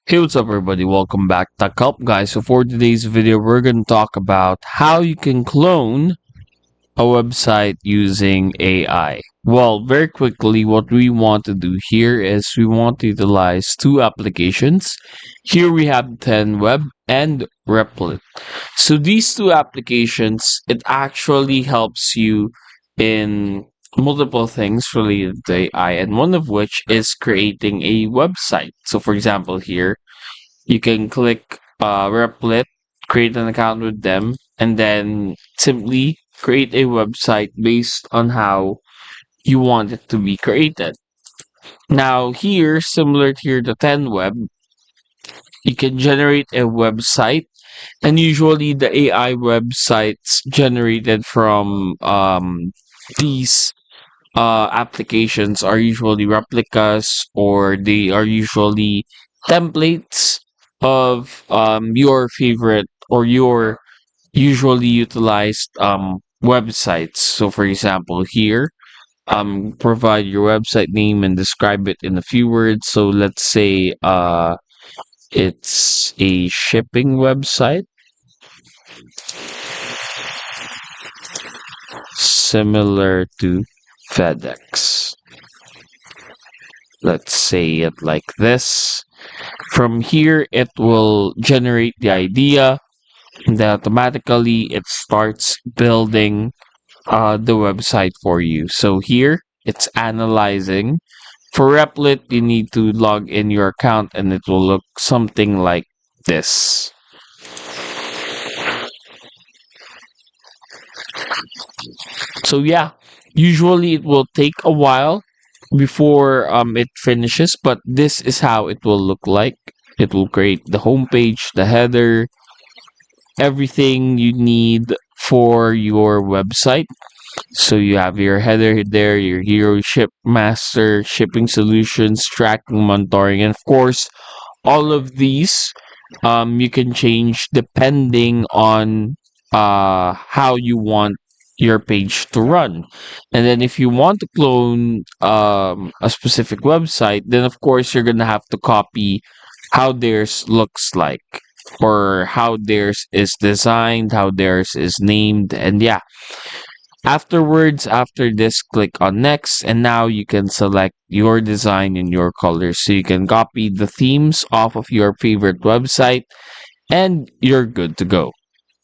Hey, what's up, everybody? Welcome back to Help, guys. So, for today's video, we're going to talk about how you can clone a website using AI. Well, very quickly, what we want to do here is we want to utilize two applications. Here we have 10 Web and Replit. So, these two applications, it actually helps you in multiple things related to AI, and one of which is creating a website. So, for example, here you can click Replit, create an account with them, and then simply create a website based on how you want it to be created. Now, here, similar to the 10 web, you can generate a website, and usually the AI websites generated from these applications are usually replicas, or they are usually templates of your favorite or your usually utilized websites. So, for example, here, provide your website name and describe it in a few words. So, let's say it's a shipping website similar to FedEx. Let's say it like this. From here, it will generate the idea, and then automatically it starts building the website for you. So here, it's analyzing. For Replit, you need to log in your account, and it will look something like this. So yeah, usually it will take a while before it finishes, but this is how it will look like. It will create the homepage, the header, everything you need for your website. So you have your header there, your hero, ship master, shipping solutions, tracking, monitoring, and of course, all of these you can change depending on how you want your page to run. And then if you want to clone a specific website, then of course you're gonna have to copy how theirs looks like, or how theirs is designed, how theirs is named, and yeah. Afterwards, after this, click on next, and now you can select your design and your colors. So you can copy the themes off of your favorite website, and you're good to go.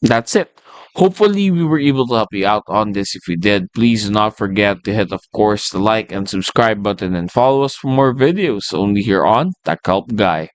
That's it. Hopefully, we were able to help you out on this. If we did, please do not forget to hit, of course, the like and subscribe button, and follow us for more videos only here on Tech Help Guy.